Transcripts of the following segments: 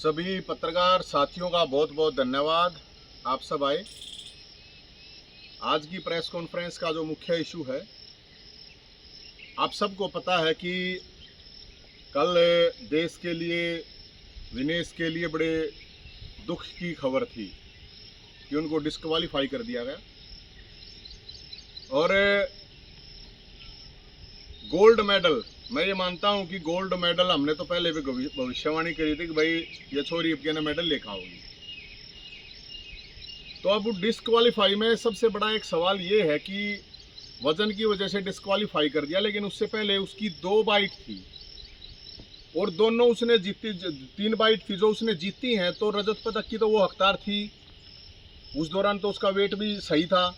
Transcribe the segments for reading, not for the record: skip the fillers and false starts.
सभी पत्रकार साथियों का बहुत बहुत धन्यवाद। आप सब आए। आज की प्रेस कॉन्फ्रेंस का जो मुख्य इशू है, आप सबको पता है कि कल देश के लिए, विनेश के लिए बड़े दुख की खबर थी कि उनको डिस्क्वालीफाई कर दिया गया। और गोल्ड मेडल, मैं ये मानता हूं कि गोल्ड मेडल हमने तो पहले भी भविष्यवाणी करी थी कि भाई ये छोरी अब ने मेडल लेकर आओगी। तो अब डिस्क्वालीफाई में सबसे बड़ा एक सवाल ये है कि वजन की वजह से डिस्क्वालीफाई कर दिया, लेकिन उससे पहले उसकी 2 बाइट थी और दोनों उसने जीती, 3 बाइट थी जो उसने जीती हैं। तो रजत पदक की तो वो हकदार थी। उस दौरान तो उसका वेट भी सही था,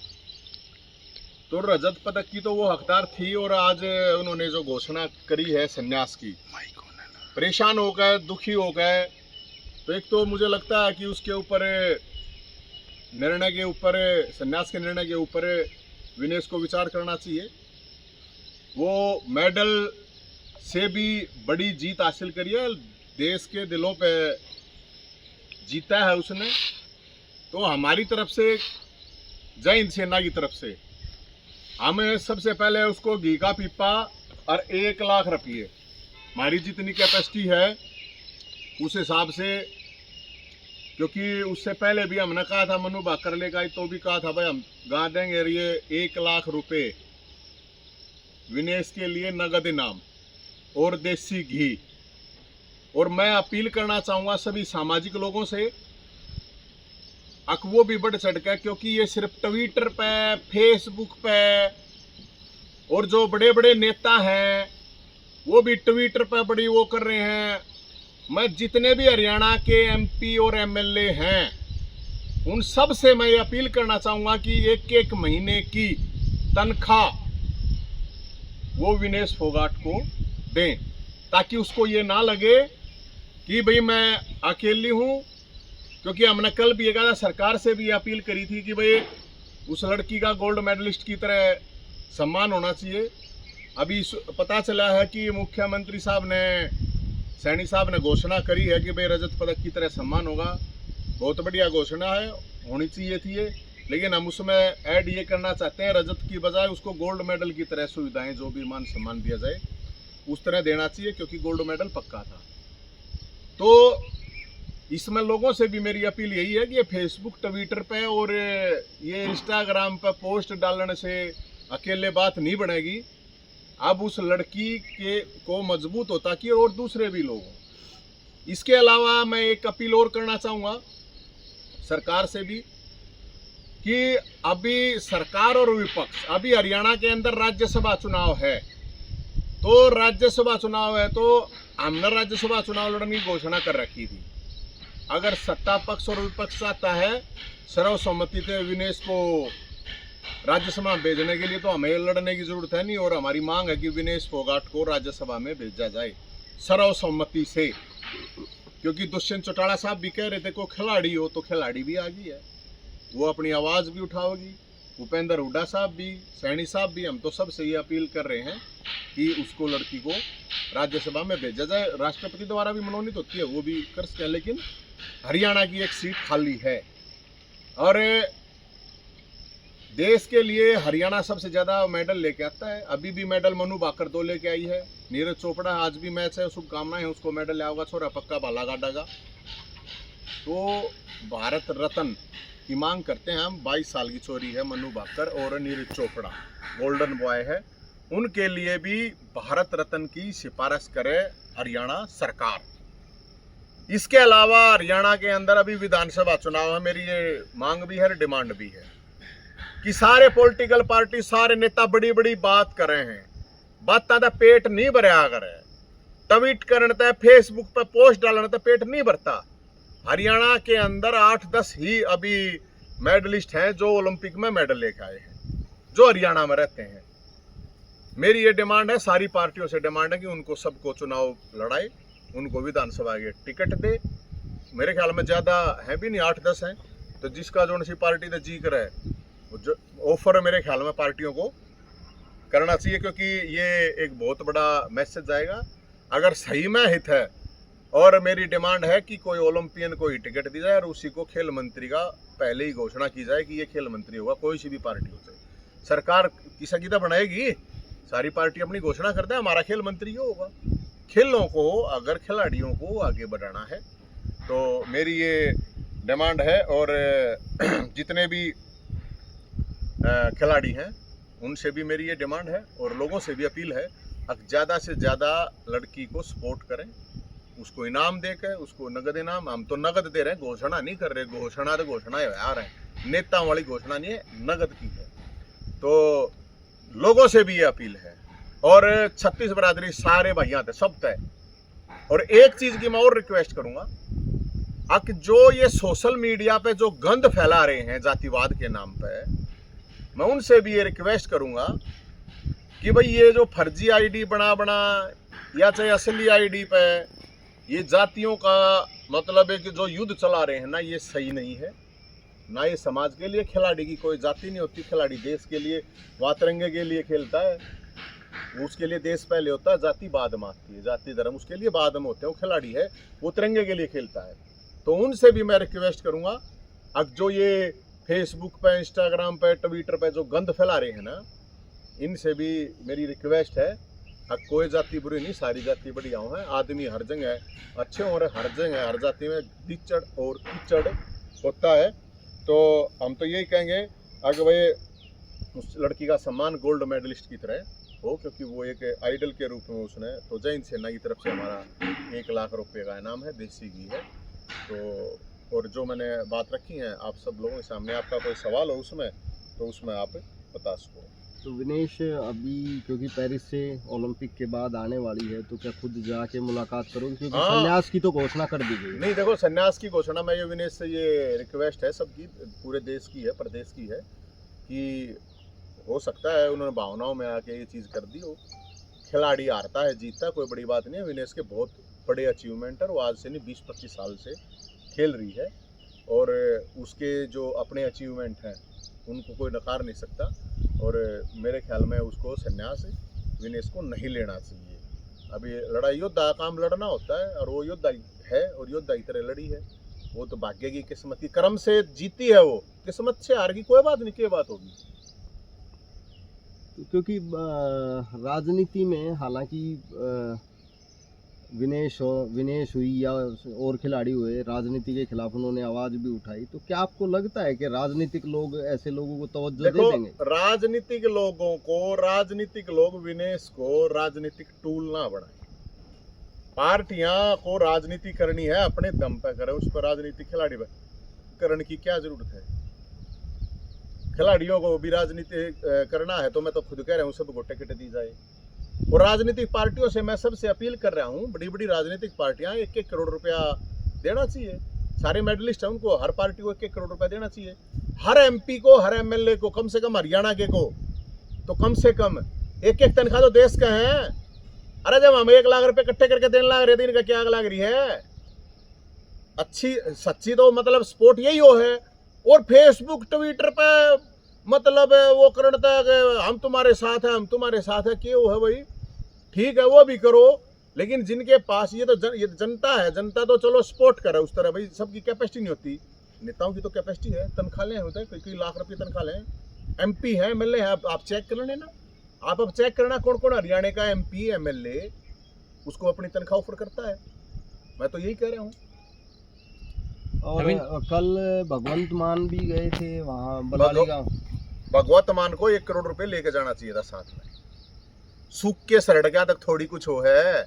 तो रजत पदक की तो वो हकदार थी। और आज उन्होंने जो घोषणा करी है संन्यास की, परेशान हो गए, दुखी हो गए। तो एक तो मुझे लगता है कि उसके ऊपर निर्णय के ऊपर, संन्यास के निर्णय के ऊपर विनेश को विचार करना चाहिए। वो मेडल से भी बड़ी जीत हासिल करी है, देश के दिलों पे जीता है उसने। तो हमारी तरफ से, जय हिंद सेना की तरफ से, हमें सबसे पहले उसको घी का पीपा और 1 लाख रुपये, हमारी जितनी कैपेसिटी है उस हिसाब से, क्योंकि उससे पहले भी हमने कहा था, मनु भाकर लेगा तो भी कहा था भाई हम गा देंगे। ये 1 लाख रुपए विनेश के लिए नगद इनाम और देसी घी। और मैं अपील करना चाहूंगा सभी सामाजिक लोगों से, वो भी बढ़ चढ़ कर, क्योंकि ये सिर्फ ट्विटर पे, फेसबुक पे, और जो बड़े बड़े नेता हैं वो भी ट्विटर पे बड़ी वो कर रहे हैं। मैं जितने भी हरियाणा के एमपी और एमएलए हैं उन सब से मैं ये अपील करना चाहूंगा कि एक महीने की तनख्वाह वो विनेश फोगाट को दें, ताकि उसको ये ना लगे कि भाई मैं अकेली हूं। क्योंकि हमने कल भी ये कहा था, सरकार से भी अपील करी थी कि भाई उस लड़की का गोल्ड मेडलिस्ट की तरह सम्मान होना चाहिए। अभी पता चला है कि मुख्यमंत्री साहब ने, सैनी साहब ने घोषणा करी है कि भाई रजत पदक की तरह सम्मान होगा। बहुत बढ़िया घोषणा है, होनी चाहिए थी ये। लेकिन हम उसमें ऐड ये करना चाहते हैं, रजत की बजाय उसको गोल्ड मेडल की तरह सुविधाएं, जो भी मान सम्मान दिया जाए उस तरह देना चाहिए, क्योंकि गोल्ड मेडल पक्का था। तो इसमें लोगों से भी मेरी अपील यही है कि ये फेसबुक, ट्विटर पे और ये इंस्टाग्राम पे पोस्ट डालने से अकेले बात नहीं बनेगी। अब उस लड़की के को मजबूत होता कि और दूसरे भी लोग। इसके अलावा मैं एक अपील और करना चाहूंगा सरकार से भी, कि अभी सरकार और विपक्ष, अभी हरियाणा के अंदर राज्यसभा चुनाव है। तो राज्यसभा चुनाव है तो हमने राज्यसभा चुनाव लड़ने की घोषणा कर रखी थी। अगर सत्ता पक्ष और विपक्ष चाहता है सर्वसम्मति से विनेश को राज्यसभा में भेजने के लिए, तो हमें लड़ने की जरूरत है नहीं। और हमारी मांग है कि विनेश फोगाट को राज्यसभा में भेजा जाए सर्वसम्मति से। क्योंकि दुष्यंत चौटाला साहब भी कह रहे थे को खिलाड़ी हो, तो खिलाड़ी भी आ गई है, वो अपनी आवाज भी उठाओगी। भूपेंद्र हुड्डा साहब भी, सैनी साहब भी, हम तो सबसे ये अपील कर रहे हैं कि उसको, लड़की को राज्यसभा में भेजा जाए। राष्ट्रपति द्वारा भी मनोनीत होती है, वो भी कर सकते हैं, लेकिन हरियाणा की एक सीट खाली है। और देश के लिए हरियाणा सबसे ज्यादा मेडल लेके आता है। अभी भी मेडल मनु भाकर 2 लेके आई है। नीरज चोपड़ा आज भी मैच है, शुभकामनाएं, उसको मेडल ले आओगा, छोरा पक्का भाला गाड़ेगा। तो भारत रत्न की मांग करते हैं हम। 22 साल की चोरी है मनु भाकर और नीरज चोपड़ा, गोल्डन बॉय है। उनके लिए भी भारत रत्न की सिफारिश करे हरियाणा सरकार। इसके अलावा हरियाणा के अंदर अभी विधानसभा चुनाव है। मेरी ये मांग भी है, डिमांड भी है कि सारे पॉलिटिकल पार्टी, सारे नेता बड़ी बड़ी बात कर रहे हैं, बात ज्यादा पेट नहीं भरया करे, ट्वीट करते, फेसबुक पे पोस्ट डालते पेट नहीं भरता। हरियाणा के अंदर 8-10 ही अभी मेडलिस्ट हैं जो ओलंपिक में मेडल लेकर आए हैं, जो हरियाणा में रहते हैं। मेरी ये डिमांड है, सारी पार्टियों से डिमांड है कि उनको सबको चुनाव लड़ाए, उनको विधानसभा के टिकट दे। मेरे ख्याल में ज्यादा है भी नहीं, 8-10 हैं। तो जिसका जो सी पार्टी का जी करे ऑफर मेरे ख्याल में पार्टियों को करना चाहिए, क्योंकि ये एक बहुत बड़ा मैसेज आएगा। अगर सही में हित है और मेरी डिमांड है कि कोई ओलंपियन को ही टिकट दी जाए और उसी को खेल मंत्री का पहले ही घोषणा की जाए कि ये खेल मंत्री होगा, कोई सी भी पार्टी हो जाए। सरकार की संगीता बनाएगी, सारी पार्टी अपनी घोषणा करते हैं हमारा खेल मंत्री ये होगा। खेलों को अगर खिलाड़ियों को आगे बढ़ाना है तो मेरी ये डिमांड है। और जितने भी खिलाड़ी हैं उनसे भी मेरी ये डिमांड है और लोगों से भी अपील है, ज़्यादा से ज़्यादा लड़की को सपोर्ट करें, उसको इनाम देकर, उसको नगद इनाम। हम तो नगद दे रहे हैं, घोषणा नहीं कर रहे। घोषणा तो घोषणा आ रहे हैं, नेताओं वाली घोषणा नहीं है, नगद की है। तो लोगों से भी ये अपील है और 36 बरादरी सारे भाइयां थे, सब तय। और एक चीज की मैं और रिक्वेस्ट करूंगा, जो ये सोशल मीडिया पे जो गंद फैला रहे हैं जातिवाद के नाम पे, मैं उनसे भी ये रिक्वेस्ट करूंगा कि भाई ये जो फर्जी आईडी बना या चाहे असली आईडी पे ये जातियों का मतलब है कि जो युद्ध चला रहे हैं ना, ये सही नहीं है ना। ये समाज के लिए, खिलाड़ी की कोई जाति नहीं होती, खिलाड़ी देश के लिए, वहाँ तिरंगे के लिए खेलता है, उसके लिए देश पहले होता है, जाति बाद में आती है, जाति धर्म उसके लिए बाद में होते हैं। वो खिलाड़ी है, वो तिरंगे के लिए खेलता है। तो उनसे भी मैं रिक्वेस्ट करूंगा, अब जो ये फेसबुक पे, इंस्टाग्राम पे, ट्विटर पे जो गंद फैला रहे हैं ना, इनसे भी मेरी रिक्वेस्ट है, कोई जाति बुरी नहीं, सारी जाति बढ़िया है। आदमी हर जगह अच्छे हो रहे, हर जगह हर जाति में कीचड़ और कीचड़ होता है। तो हम तो यही कहेंगे अगर भाई उस लड़की का सम्मान गोल्ड मेडलिस्ट की तरह हो, क्योंकि वो एक आइडल के रूप में उसने, तो जय हिंद सेना की तरफ से हमारा 1 लाख रुपए का इनाम है, देसी घी है। तो और जो मैंने बात रखी है आप सब लोगों के सामने, आपका कोई सवाल हो उसमें तो उसमें आप बता सको। तो विनेश, अभी क्योंकि पेरिस से ओलंपिक के बाद आने वाली है, तो क्या खुद जाके मुलाकात करोगे, क्योंकि संन्यास की तो घोषणा कर दी गई? नहीं, देखो संन्यास की घोषणा मैं ये विनेश से ये रिक्वेस्ट है सबकी, पूरे देश की है, प्रदेश की है, कि हो सकता है उन्होंने भावनाओं में आके ये चीज़ कर दी हो। खिलाड़ी हारता है जीतता है, कोई बड़ी बात नहीं है। विनेश के बहुत बड़े अचीवमेंट है, वो आज से नहीं 20-25 साल से खेल रही है और उसके जो अपने अचीवमेंट हैं उनको कोई नकार नहीं सकता। और मेरे ख्याल में उसको संन्यास विनेश को नहीं लेना चाहिए। अभी लड़ाई योद्धा का काम लड़ना होता है और वो योद्धा है और योद्धा की तरह लड़ी है। वो तो भाग्य की, किस्मत की, कर्म से जीती है, वो किस्मत से हार की कोई बात नहीं, क्या बात होगी। क्योंकि राजनीति में हालांकि विनेश हुई या और खिलाड़ी हुए, राजनीति के खिलाफ उन्होंने आवाज भी उठाई, तो क्या आपको लगता है कि राजनीतिक लोग ऐसे लोगों को तवज्जो दे देंगे? राजनीतिक लोगों को, राजनीतिक लोग विनेश को राजनीतिक टूल ना बनाए। पार्टियां को राजनीति करनी है अपने दम पे करे, उस पर राजनीतिक खिलाड़ी करने की क्या जरूरत है? खिलाड़ियों को भी राजनीति करना है तो मैं तो खुद कह रहा हूँ सबको टिकट दी जाए। और राजनीतिक पार्टियों से मैं सबसे अपील कर रहा हूँ, बड़ी बड़ी राजनीतिक पार्टियां 1-1 करोड़ रुपया देना चाहिए। सारे मेडलिस्ट हैं, उनको हर पार्टी को 1-1 करोड़ रुपया देना चाहिए। हर एमपी को, हर एमएलए को, कम से कम हरियाणा के को तो कम से कम 1-1 तनख्वाह तो देश का है। अरे जब हम 1 लाख रुपए इकट्ठे करके देने लग रहे थे, इनका क्या आग लग रही है? अच्छी सच्ची तो मतलब सपोर्ट यही हो है। और फेसबुक ट्विटर पे मतलब वो करता है हम तुम्हारे साथ हैं, हम तुम्हारे साथ है, क्यों है भाई? ठीक है वो भी करो, लेकिन जिनके पास ये तो ये जनता है, जनता तो चलो सपोर्ट करे उस तरह। भाई सबकी कैपेसिटी नहीं होती, नेताओं की तो कैपेसिटी है, तनख्वाह ले होते हैं, कई लाख रुपये तनख्वाह लें। एमपी है, एमएलए है, आप चेक कर लेना। आप अब चेक करना कौन कौन हरियाणा का एमपी एमएलए उसको अपनी तनख्वाह ऑफर करता है। मैं तो यही कह रहा हूँ। और कल भगवंत मान भी गए थे वहाँ बलाली गाँव। भगवंत मान को 1 करोड़ रुपए लेके जाना चाहिए था साथ में। सूख के सड़किया तक थोड़ी कुछ हो है,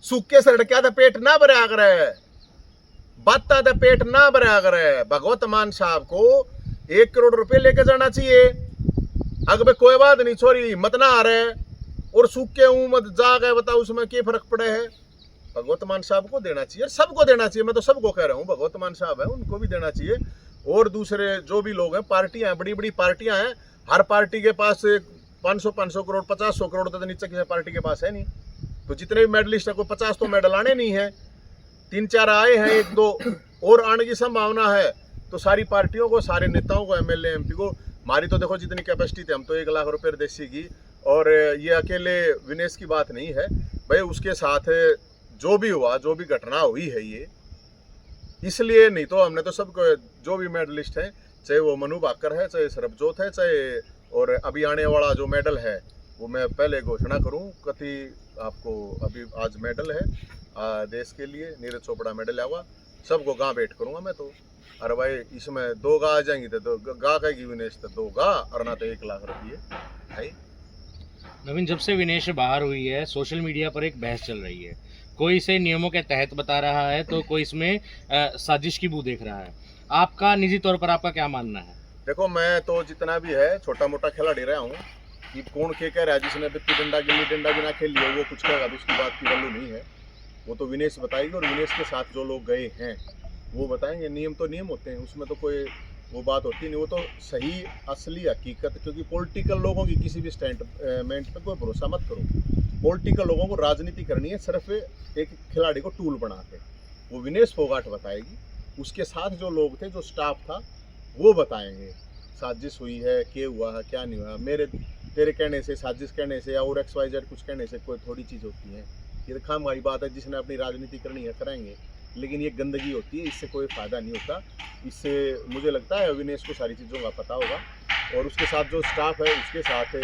सूख के सड़किया तक पेट ना भरा करे, बाता तक पेट ना भरा करे। भगवंत मान साहब को 1 करोड़ रुपए लेके जाना चाहिए। अगर कोई बात नहीं, छोरी मत ना आ रहे और सूख के मत जा गए, बताओ उसमें क्या फर्क पड़े है? भगवंत मान साहब को देना चाहिए, सबको देना चाहिए। मैं तो सबको कह रहा हूँ, भगवंत मान साहब है उनको भी देना चाहिए। और दूसरे जो भी लोग हैं, पार्टियां हैं, बड़ी बड़ी पार्टियां हैं, हर पार्टी के पास 500 करोड़ 50 करोड़ तो नीचे किसी पार्टी के पास है नहीं। तो जितने भी मेडलिस्ट है, कोई 50 तो मेडल आने नहीं है, 3-4 आए हैं, 1-2 और आने की संभावना है। तो सारी पार्टियों को, सारे नेताओं को, एमएलए एमपी को, हमारी तो देखो जितनी कैपेसिटी थी, हम तो 1 लाख रुपए देसी की। और ये अकेले विनेश की बात नहीं है भाई, उसके साथ जो भी हुआ, जो भी घटना हुई है ये, इसलिए नहीं तो हमने तो सबको, जो भी मेडलिस्ट है, चाहे वो मनु भाकर है, चाहे सरबजोत है, चाहे और अभी आने वाला जो मेडल है वो मैं पहले घोषणा करूं कति आपको। अभी आज मेडल है देश के लिए, नीरज चोपड़ा मेडल आवा, सबको गा बैठ करूंगा मैं तो। अरे भाई इसमें 2 गा आ जाएंगी तो गा कहेगी विनेश, तो 2 गा और ना तो 1 लाख रुपये है। नवीन, जब से विनेश बाहर हुई है सोशल मीडिया पर एक बहस चल रही है, कोई इसे नियमों के तहत बता रहा है तो कोई इसमें साजिश की बू देख रहा है। आपका निजी तौर पर आपका क्या मानना है? देखो मैं तो जितना भी है छोटा मोटा खिलाड़ी रहा हूँ, कि कौन क्या कह रहा है, जिसने बित्ती डंडा गिल्ली डंडा भी ना खेल लिया वो कुछ कहेगा तो उसकी बात की वैल्यू नहीं है। वो तो विनेश बताएगी और विनेश के साथ जो लोग गए हैं वो बताएंगे। नियम तो नियम होते हैं, उसमें तो कोई वो बात होती नहीं, वो तो सही असली हकीकत। क्योंकि पॉलिटिकल लोगों की किसी भी स्टेटमेंट पे कोई भरोसा मत करो। पॉलिटिकल लोगों को राजनीति करनी है सिर्फ एक खिलाड़ी को टूल बना के। वो विनेश फोगाट बताएगी, उसके साथ जो लोग थे, जो स्टाफ था, वो बताएंगे साजिश हुई है, क्या हुआ है क्या नहीं हुआ। मेरे तेरे कहने से, साजिश कहने से या और XYZ कुछ कहने से कोई थोड़ी चीज़ होती है। ये तो खामगाई बात है, जिसने अपनी राजनीति करनी है करेंगे, लेकिन ये गंदगी होती है, इससे कोई फ़ायदा नहीं होता। इससे मुझे लगता है अविनेश को सारी चीज़ों का पता होगा और उसके साथ जो स्टाफ है उसके साथ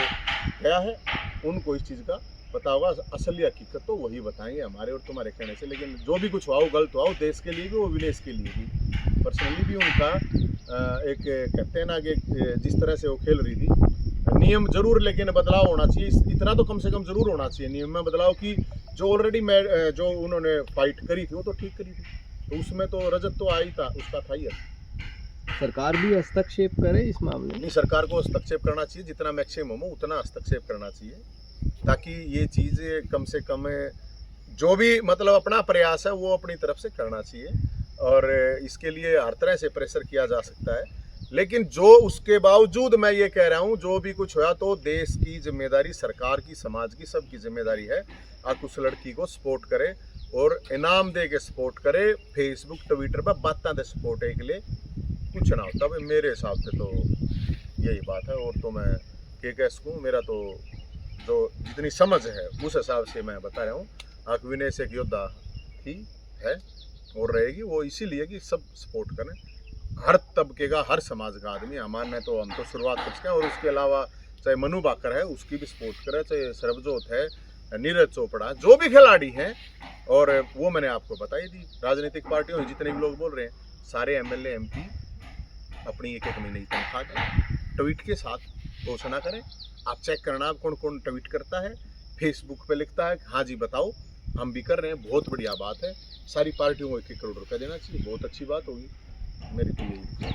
गया है उनको इस चीज़ का पता होगा। असली हकीकत तो वही बताएंगे हमारे और तुम्हारे कहने से। लेकिन जो भी कुछ हुआ हो, गलत हुआ हो, देश के लिए भी, वो विनेश के लिए भी, पर्सनली भी उनका एक कहते हैं ना कि जिस तरह से वो खेल रही थी, नियम जरूर लेकिन बदलाव होना चाहिए। इतना तो कम से कम जरूर होना चाहिए नियम में बदलाव की। जो ऑलरेडी जो उन्होंने फाइट करी थी वो तो ठीक करी थी, तो उसमें तो रजत तो आई था, उसका था ही। सरकार भी हस्तक्षेप करे इस मामले में? नहीं, सरकार को हस्तक्षेप करना चाहिए, जितना मैक्सिमम हो उतना हस्तक्षेप करना चाहिए, ताकि ये चीज़ कम से कम जो भी मतलब अपना प्रयास है वो अपनी तरफ से करना चाहिए। और इसके लिए हर तरह से प्रेशर किया जा सकता है। लेकिन जो उसके बावजूद मैं ये कह रहा हूँ, जो भी कुछ हुआ तो देश की जिम्मेदारी, सरकार की, समाज की, सबकी जिम्मेदारी है। आप उस लड़की को सपोर्ट करे और इनाम दे के सपोर्ट करे। फेसबुक ट्विटर पर बातें दे सपोर्ट है के लिए कुछ ना होता भाई, मेरे हिसाब से तो यही बात है। और तो मैं क्या कह सकूँ, मेरा तो जो जितनी समझ है उस हिसाब से मैं बता रहा हूँ। विनेश एक योद्धा थी, है और रहेगी। वो इसीलिए कि सब सपोर्ट करें, हर तबके का, हर समाज का आदमी। हमारे तो हम तो शुरुआत कर सकें। और उसके अलावा चाहे मनु भाकर है उसकी भी सपोर्ट करें, चाहे सरबजोत है, नीरज चोपड़ा, जो भी खिलाड़ी हैं। और वो मैंने आपको बताई दी, राजनीतिक पार्टियों जितने भी लोग बोल रहे हैं, सारे MLA MP अपनी 1-1 महीने की तनख्वाह दें, ट्वीट के साथ घोषणा करें। आप चेक करना आप कौन कौन ट्वीट करता है, फेसबुक पे लिखता है, हाँ जी बताओ हम भी कर रहे हैं, बहुत बढ़िया बात है। सारी पार्टियों को 1-1 करोड़ रुपये देना चाहिए, बहुत अच्छी बात होगी। मेरी तो यही